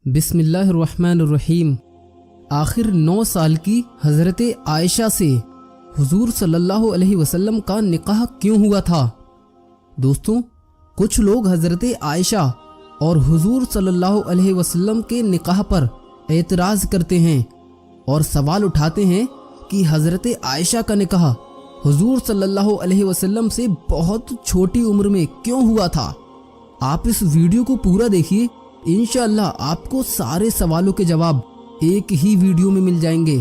बिस्मिल्लाहिर्रहमानिर्रहीम। आखिर 9 साल की हज़रत आयशा से हुजूर सल्लल्लाहु अलैहि वसल्लम का निकाह क्यों हुआ था? दोस्तों, कुछ लोग हज़रत आयशा और हुजूर सल्लल्लाहु अलैहि वसल्लम के निकाह पर एतराज़ करते हैं और सवाल उठाते हैं कि हज़रत आयशा का निकाह हुजूर सल्लल्लाहु अलैहि वसल्लम से बहुत छोटी उम्र में क्यों हुआ था। आप इस वीडियो को पूरा देखिए, इंशाअल्लाह आपको सारे सवालों के जवाब एक ही वीडियो में मिल जाएंगे।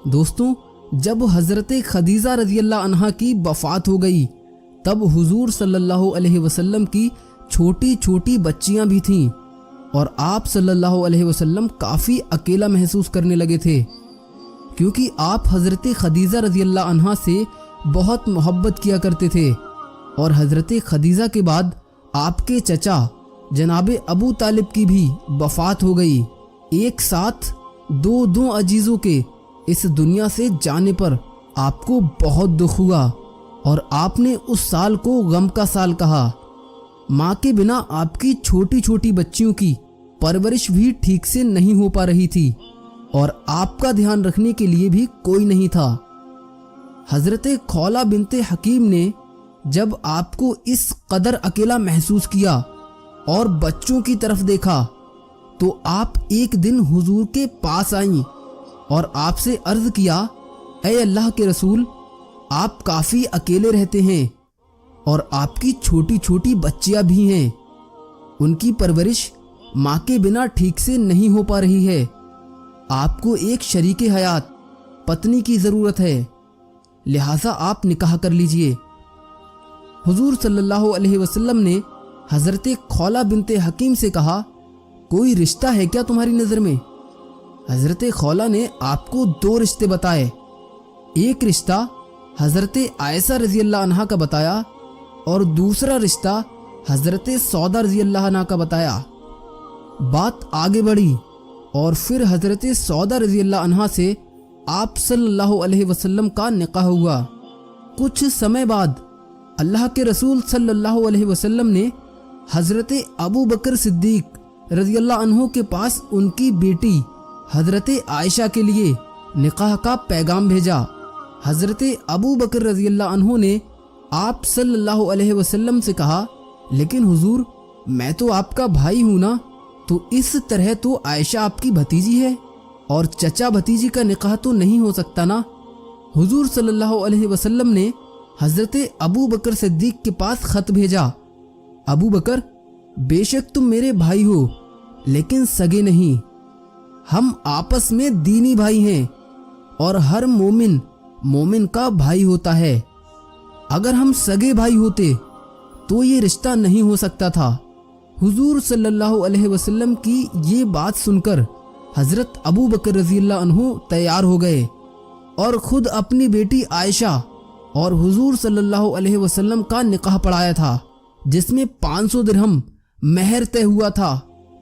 दोस्तों, जब हज़रत खदीजा रज़ियल्लाहु अन्हा की वफ़ात हो गई तब हुजूर सल्लल्लाहु अलैहि वसल्लम की छोटी छोटी बच्चियां भी थीं और आप सल्लल्लाहु अलैहि वसल्लम काफ़ी अकेला महसूस करने लगे थे, क्योंकि आप हज़रत खदीजा रज़ियल्लाहु अन्हा से बहुत मोहब्बत किया करते थे और हज़रत खदीजा के बाद आपके चचा जनाब अबू तालिब की भी वफ़ात हो गई। एक साथ दो अजीज़ों के इस दुनिया से जाने पर आपको बहुत दुख हुआ और आपने उस साल को गम का साल कहा। माँ के बिना आपकी छोटी छोटी बच्चियों की परवरिश भी ठीक से नहीं हो पा रही थी और आपका ध्यान रखने के लिए भी कोई नहीं था। हज़रत खौला बिनते हकीम ने जब आपको इस कदर अकेला महसूस किया और बच्चों की तरफ देखा तो आप एक दिन हुजूर के पास आईं और आपसे अर्ज किया, ऐ अल्लाह के रसूल, आप काफ़ी अकेले रहते हैं और आपकी छोटी छोटी बच्चियां भी हैं, उनकी परवरिश माँ के बिना ठीक से नहीं हो पा रही है। आपको एक शरीके हयात पत्नी की ज़रूरत है, लिहाजा आप निकाह कर लीजिए। हुजूर सल्लल्लाहु अलैहि वसल्लम ने हज़रत खौला बिनते हकीम से कहा, कोई रिश्ता है क्या तुम्हारी नज़र में? हज़रत खौला ने आपको 2 रिश्ते बताए। एक रिश्ता हज़रत आयशा रज़ियल्लाहु अन्हा का बताया और दूसरा रिश्ता हज़रत सौदा रज़ियल्लाहु अन्हा का बताया। बात आगे बढ़ी और फिर हज़रत सौदा रज़ियल्लाहु अन्हा से आप सल्लल्लाहु अलैहि वसल्लम का निकाह हुआ। कुछ समय बाद अल्लाह के रसूल सल्लल्लाहु अलैहि वसल्लम ने हज़रत अबू बकर सिद्दीक रज़ियल्लाहु अन्हु के पास उनकी बेटी हज़रत आयशा के लिए निकाह का पैगाम भेजा। हज़रत अबू बकर रज़ियल्लाहु अन्हु ने आप सल्लल्लाहु अलैहि वसल्लम से कहा, लेकिन हुजूर, मैं तो आपका भाई हूँ ना, तो इस तरह तो आयशा आपकी भतीजी है और चचा भतीजी का निकाह तो नहीं हो सकता ना। हुजूर सल्लल्लाहु अलैहि वसल्लम ने हज़रत अबू बकर सिद्दीक के पास ख़त भेजा, अबू बकर, बेशक तुम मेरे भाई हो लेकिन सगे नहीं, हम आपस में दीनी भाई हैं और हर मोमिन का भाई होता है। अगर हम सगे भाई होते तो ये रिश्ता नहीं हो सकता था। हुजूर सल्लल्लाहु अलैहि वसल्लम की ये बात सुनकर हज़रत अबू बकर रज़ियल्लाहु अन्हु तैयार हो गए और ख़ुद अपनी बेटी आयशा और हुजूर सल्लल्लाहु अलैहि वसल्लम का निकाह पढ़ाया था, जिसमें 500 दिरहम महर तय हुआ था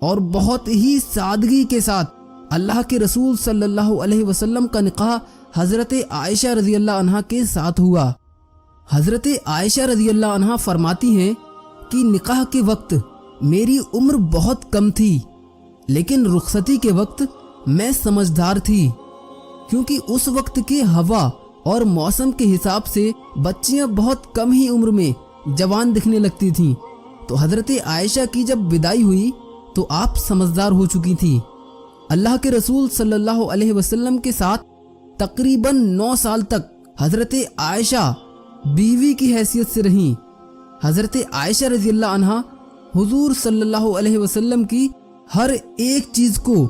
और बहुत ही सादगी के साथ अल्लाह के रसूल सल्लल्लाहु अलैहि वसल्लम का निकाह हज़रत आयशा रज़ियल्लाहु अन्हा के साथ हुआ। हज़रत आयशा रज़ियल्लाहु अन्हा फरमाती हैं कि निकाह के वक्त मेरी उम्र बहुत कम थी, लेकिन रुखसती के वक्त मैं समझदार थी, क्योंकि उस वक्त के हवा और मौसम के हिसाब से बच्चियां बहुत कम ही उम्र में जवान दिखने लगती थीं। तो हज़रत आयशा की जब विदाई हुई तो आप समझदार हो चुकी थी। अल्लाह के रसूल सल्लल्लाहु अलैहि वसल्लम के साथ तकरीबन 9 साल तक हज़रत आयशा बीवी की हैसियत से रहीं। हज़रत आयशा रज़ियल्लाहु अन्हा हुजूर सल्लल्लाहु अलैहि वसल्लम की हर एक चीज़ को,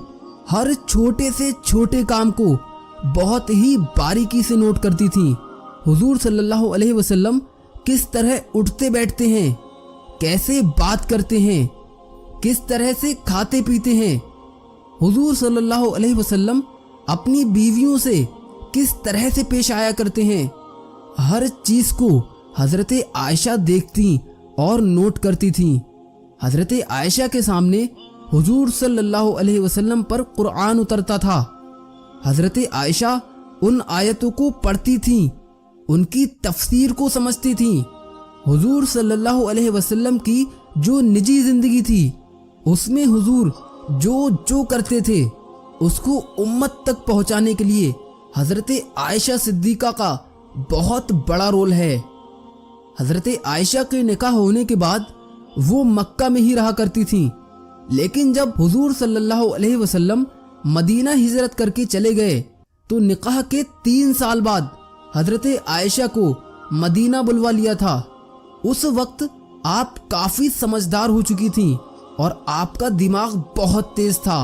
हर छोटे से छोटे काम को बहुत ही बारीकी से नोट करती थी। हुजूर सल्लल्लाहु अलैहि वसल्लम किस तरह उठते बैठते हैं, कैसे बात करते हैं, किस तरह से खाते पीते हैं, हुजूर सल्लल्लाहु अलैहि वसल्लम अपनी बीवियों से किस तरह से पेश आया करते हैं, हर चीज़ को हज़रत आयशा देखती और नोट करती थीं। हज़रत आयशा के सामने हुजूर सल्लल्लाहु अलैहि वसल्लम पर कुरान उतरता था। हज़रत आयशा उन आयतों को पढ़ती थीं, उनकी तफसीर को समझती थीं। हुजूर सल्लल्लाहु अलैहि वसल्लम की जो निजी ज़िंदगी थी उसमें हुजूर जो जो करते थे उसको उम्मत तक पहुंचाने के लिए हजरत आयशा सिद्दीका का बहुत बड़ा रोल है। हजरत आयशा के निकाह होने के बाद वो मक्का में ही रहा करती थीं, लेकिन जब हुजूर सल्लल्लाहु अलैहि वसल्लम मदीना हिजरत करके चले गए तो निकाह के 3 साल बाद हजरत आयशा को मदीना बुलवा लिया था। उस वक्त आप काफी समझदार हो चुकी थीं और आपका दिमाग बहुत तेज था।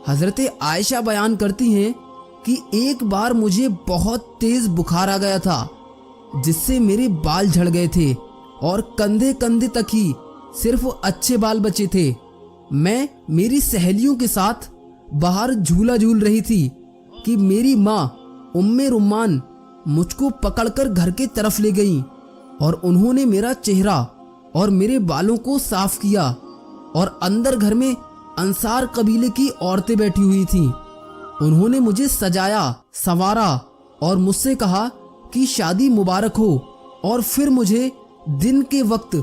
हजरत आयशा बयान करती हैं कि एक बार मुझे बहुत तेज बुखार आ गया था, जिससे मेरे बाल झड़ गए थे और कंधे कंधे तक ही सिर्फ अच्छे बाल बचे थे। मैं मेरी सहेलियों के साथ बाहर झूला झूल रही थी कि मेरी माँ उम्मे रुम्मान मुझको पकड़कर घर के तरफ ले गईं और उन्होंने मेरा चेहरा और मेरे बालों को साफ किया और अंदर घर में अंसार कबीले की औरतें बैठी हुई थीं। उन्होंने मुझे सजाया संवारा और मुझसे कहा कि शादी मुबारक हो, और फिर मुझे दिन के वक्त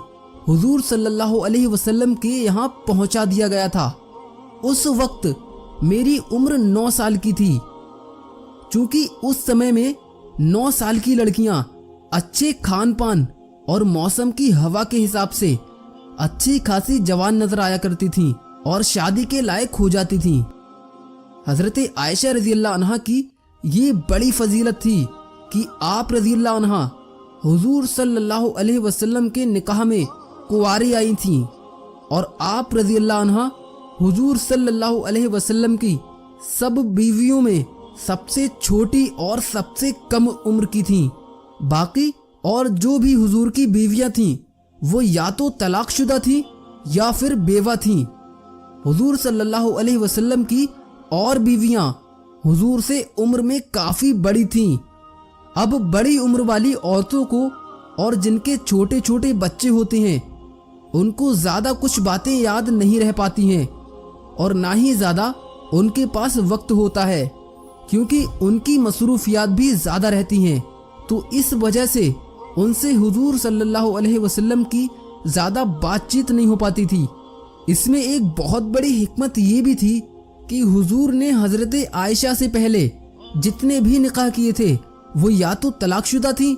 हुजूर सल्लल्लाहु अलैहि वसल्लम के यहाँ पहुँचा दिया गया था। उस वक्त मेरी उम्र 9 साल की थी। चूंकि उस समय में 9 साल की लड़कियां अच्छे खान पान और मौसम की हवा के हिसाब से अच्छी खासी जवान नजर आया करती थीं और शादी के लायक हो जाती थीं। हजरत आयशा रज़ियल्लाहु अन्हा की ये बड़ी फजीलत थी कि आप रज़ियल्लाहु अन्हा हुजूर सल्लल्लाहु अलैहि वसल्लम के निकाह में कुंवारी आई थीं और आप रज़ियल्लाहु अन्हा हुजूर सल्लल्लाहु अलैहि वसल्लम की सब बीवियों में सबसे छोटी और सबसे कम उम्र की थीं। बाकी और जो भी हुजूर की बीवियां थीं वो या तो तलाकशुदा थीं या फिर बेवा थीं। हुजूर सल्लल्लाहु अलैहि वसल्लम की और बीवियां हुजूर से उम्र में काफी बड़ी थीं। अब बड़ी उम्र वाली औरतों को और जिनके छोटे छोटे बच्चे होते हैं उनको ज्यादा कुछ बातें याद नहीं रह पाती हैं और ना ही ज्यादा उनके पास वक्त होता है, क्योंकि उनकी मसरूफियात भी ज्यादा रहती हैं। तो इस वजह से उनसे हुजूर सल्लल्लाहु अलैहि वसल्लम की ज्यादा बातचीत नहीं हो पाती थी। इसमें एक बहुत बड़ी हिकमत ये भी थी कि हुजूर ने हजरत आयशा से पहले जितने भी निकाह किए थे वो या तो तलाकशुदा थी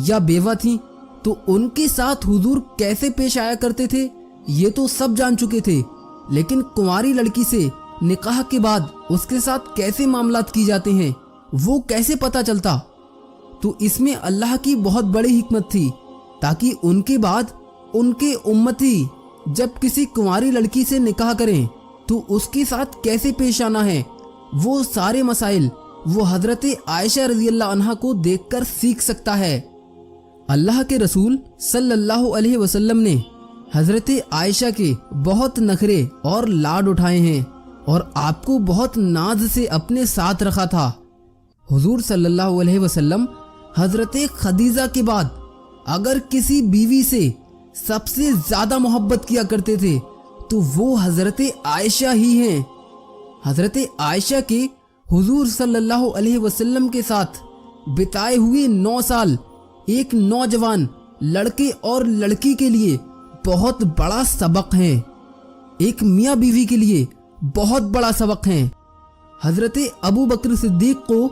या बेवा थी, तो उनके साथ हुजूर कैसे पेश आया करते थे ये तो सब जान चुके थे। लेकिन कुंवारी लड़की से निकाह के बाद उसके साथ कैसे मामलात की जाते हैं वो कैसे पता चलता। तो इसमें अल्लाह की बहुत बड़ी हिकमत थी, ताकि उनके बाद उनके उम्मती जब किसी कुंवारी लड़की से निकाह करें तो उसके साथ कैसे पेश आना है, वो सारे मसाइल वो हजरत आयशा रज़ियल्लाहु अन्हा को देखकर सीख सकता है। अल्लाह के रसूल सल्लल्लाहु अलैहि वसल्लम ने हजरत आयशा के बहुत नखरे और लाड उठाए हैं और आपको बहुत नाज से अपने साथ रखा था। हुजूर सल्लल्लाहु अलैहि वसल्लम हजरत खदीजा के बाद अगर किसी बीवी से सबसे ज्यादा मोहब्बत किया करते थे तो वो हजरत आयशा ही हैं। हजरत आयशा के हुजूर सल्लल्लाहु अलैहि वसल्लम के साथ बिताए हुए 9 साल एक नौजवान लड़के और लड़की के लिए बहुत बड़ा सबक है, एक मियाँ बीवी के लिए बहुत बड़ा सबक है। हजरत अबू बकर सिद्दीक को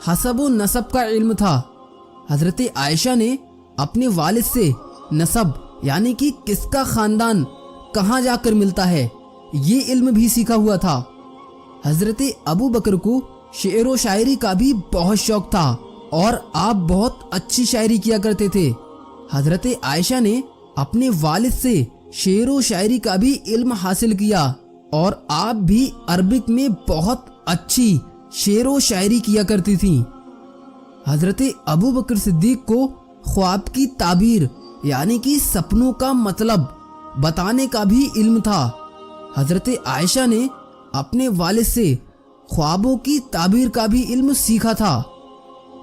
हसब व नसब का इल्म था। हजरत आयशा ने अपने वालिद से नसब यानी कि किसका खानदान कहाँ जाकर मिलता है ये इल्म भी सीखा हुआ था। हजरत अबू बकर को शेर व शायरी का भी बहुत शौक था और आप बहुत अच्छी शायरी किया करते थे। हजरत आयशा ने अपने वालिद से शेर व शायरी का भी इल्म हासिल किया और आप भी अरबिक में बहुत अच्छी शेर व शायरी किया करती थी। हजरत अबू बकर सिद्दीक को ख्वाब की ताबीर यानी कि सपनों का मतलब बताने का भी इल्म था। हजरत आयशा ने अपने वालिद से ख्वाबों की ताबीर का भी इल्म सीखा था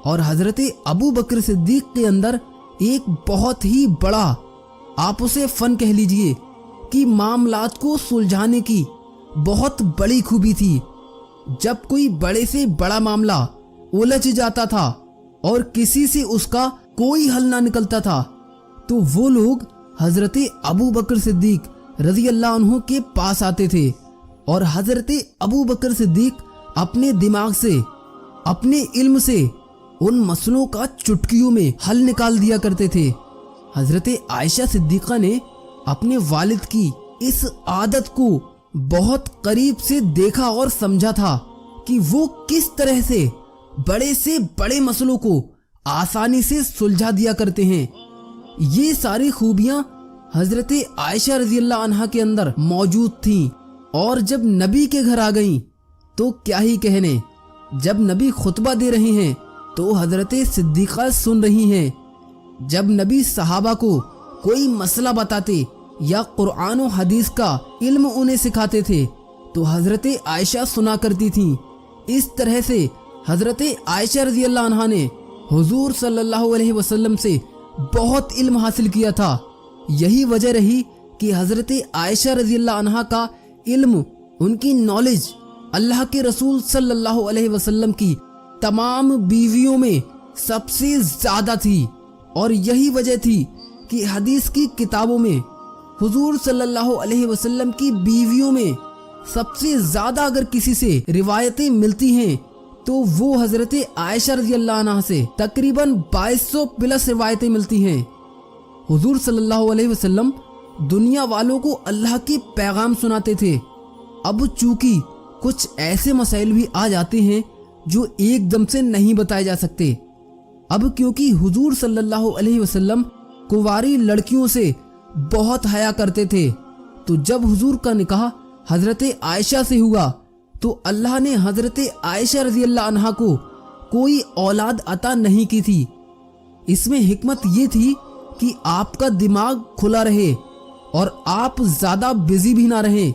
और हजरत अबू बकर सिद्दीक के अंदर एक बहुत ही बड़ा, आप उसे फन कह लीजिए, कि मामलात को सुलझाने की बहुत बड़ी खूबी थी। जब कोई बड़े से बड़ा मामला उलझ जाता था और किसी से उसका कोई हल ना निकलता था तो वो लोग हजरत अबू बकर सिद्दीक रज़ियल्लाहु अन्हु के पास आते थे और हजरत अबू बकर सिद्दीक अपने दिमाग से, अपने इल्म से उन मसलों का चुटकियों में हल निकाल दिया करते थे। हजरत आयशा सिद्दीका ने अपने वालिद की इस आदत को बहुत करीब से देखा और समझा था कि वो किस तरह से बड़े मसलों को आसानी से सुलझा दिया करते हैं। ये सारी खूबियां हजरत आयशा रज़ियल्लाहु अन्हा के अंदर मौजूद थीं और जब नबी के घर आ गईं तो क्या ही कहने। जब नबी खुतबा दे रहे हैं तो हजरत सिद्दीका सुन रही हैं। जब नबी सहाबा को कोई मसला बताते या कुरान और हदीस का इल्म उन्हें सिखाते थे तो हजरत आयशा सुना करती थीं। इस तरह से हजरत आयशा रज़ियल्लाहु अन्हा ने हुजूर सल्लल्लाहु अलैहि वसल्लम से बहुत इल्म हासिल किया था। यही वजह रही कि हजरत आयशा रज़ियल्लाहु अन्हा का इल्म, उनकी नॉलेज अल्लाह के रसूल सल्लल्लाहु अलैहि वसल्लम की तमाम बीवियों में सबसे ज्यादा थी। और यही वजह थी कि हदीस की किताबों में हुजूर सल्लल्लाहु अलैहि वसल्लम की बीवियों में सबसे ज्यादा अगर किसी से रिवायतें मिलती हैं तो वो हजरत आयशा रज़ियल्लाहु अन्हा से तकरीबन 2200 प्लस रिवायतें मिलती हैं। हुजूर सल्लल्लाहु अलैहि वसल्लम दुनिया वालों को अल्लाह के पैगाम सुनाते थे। अब चूंकि कुछ ऐसे मसाइल भी आ जाते हैं जो एकदम से नहीं बताए जा सकते। अब क्योंकि हुजूर सल्लल्लाहु अलैहि वसल्लम कुंवारी लड़कियों से बहुत हया करते थे, तो जब हुजूर का निकाह हजरत आयशा से हुआ तो अल्लाह ने हजरत आयशा रज़ियल्लाहु अन्हा को कोई औलाद अता नहीं की थी। इसमें हिकमत ये थी कि आपका दिमाग खुला रहे और आप ज्यादा बिजी भी ना रहें।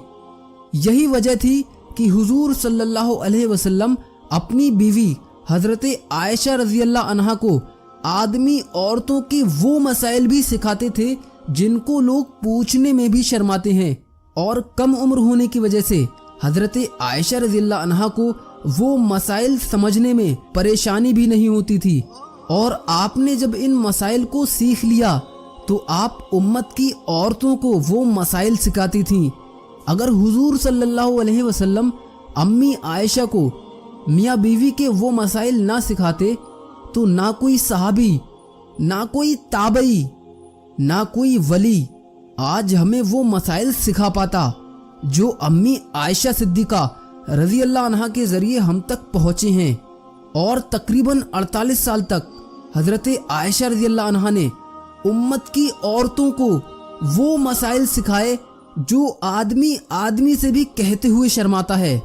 यही वजह थी कि हुजूर सल्लल्लाहु अलैहि वसल्लम अपनी बीवी हजरत आयशा रज़ियल्लाहु अन्हा को आदमी औरतों के वो मसाइल भी सिखाते थे जिनको लोग पूछने में भी शर्माते हैं। और कम उम्र होने की वजह से हजरत आयशा रज़ियल्लाहु अन्हा को वो मसाइल समझने में परेशानी भी नहीं होती थी। और आपने जब इन मसाइल को सीख लिया तो आप उम्मत की औरतों को वो मसाइल सिखाती थीं। अगर हुजूर सल्लल्लाहु अलैहि वसल्लम अम्मी आयशा को मियाँ बीवी के वो मसाइल ना सिखाते तो ना कोई सहाबी, ना कोई ताबई, ना कोई वली आज हमें वो मसाइल सिखा पाता जो अम्मी आयशा सिद्दीका रज़ियल्लाहु अन्हा के जरिए हम तक पहुँचे हैं। और तकरीबन 48 साल तक हजरत आयशा रज़ियल्लाहु अन्हा ने उम्मत की औरतों को वो मसाइल सिखाए जो आदमी से भी कहते हुए शर्माता है।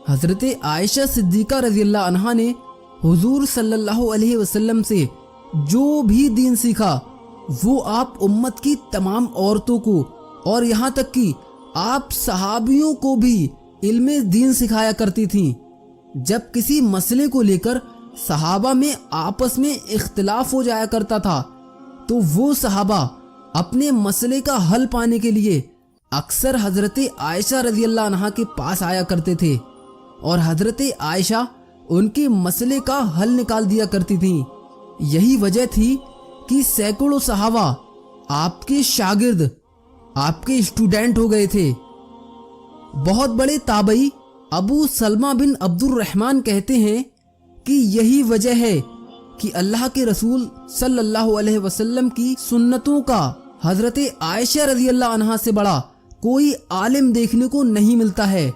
हजरत आयशा सिद्दीका रज़ियल्लाहु अन्हा ने हुजूर सल्लल्लाहु अलैहि वसल्लम से जो भी दीन सीखा वो आप उम्मत की तमाम औरतों को और यहाँ तक कि आप सहाबियों को भी इल्मे दीन सिखाया करती थीं। जब किसी मसले को लेकर सहाबा में आपस में इख्तिलाफ हो जाया करता था तो वो सहाबा अपने मसले का हल पाने के लिए अक्सर हजरत आयशा रज़ियल्लाहु अन्हा के पास आया करते थे और हजरत आयशा उनके मसले का हल निकाल दिया करती थीं। यही वजह थी कि सैकड़ों सहाबा आपके शागिर्द, आपके स्टूडेंट हो गए थे। बहुत बड़े ताबई अबू सलमा बिन अब्दुर रहमान कहते हैं कि यही वजह है कि अल्लाह के रसूल सल्लल्लाहु अलैहि वसल्लम की सुन्नतों का हजरत आयशा रज़ियल्लाहु अन्हा से बड़ा कोई आलिम देखने को नहीं मिलता है।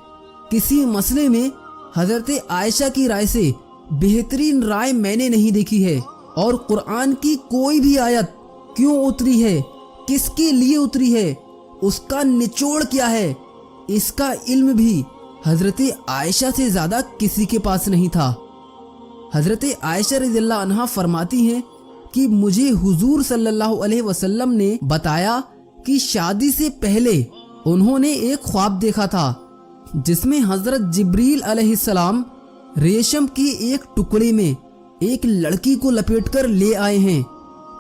किसी मसले में हजरत आयशा की राय से बेहतरीन राय मैंने नहीं देखी है। और कुरान की कोई भी आयत क्यों उतरी है, किसके लिए उतरी है, उसका निचोड़ क्या है, इसका इल्म भी हजरत आयशा से ज्यादा किसी के पास नहीं था। हजरत आयशा रज़ियल्लाहु अन्हा फरमाती हैं कि मुझे हुजूर सल्लल्लाहु अलैहि वसल्लम ने बताया कि शादी से पहले उन्होंने एक ख्वाब देखा था जिसमें हजरत जिब्रील अलैहिस्सलाम रेशम के एक टुकड़े में एक लड़की को लपेटकर ले आए हैं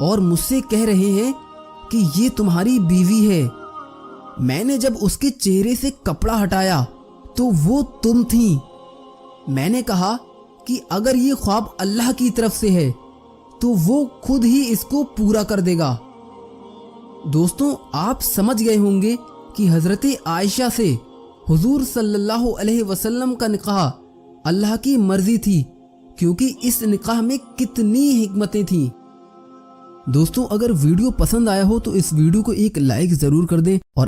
और मुझसे कह रहे हैं कि ये तुम्हारी बीवी है। मैंने जब उसके चेहरे से कपड़ा हटाया तो वो तुम थी। मैंने कहा कि अगर ये ख्वाब अल्लाह की तरफ से है तो वो खुद ही इसको पूरा कर देगा। दोस्तों, आप समझ गए होंगे कि हजरत आयशा से حضور صلی اللہ علیہ وسلم کا نکاح اللہ کی مرضی تھی، کیونکہ اس نکاح میں کتنی حکمتیں تھیں۔ دوستوں اگر ویڈیو پسند آیا ہو تو اس ویڈیو کو ایک لائک ضرور کر دیں اور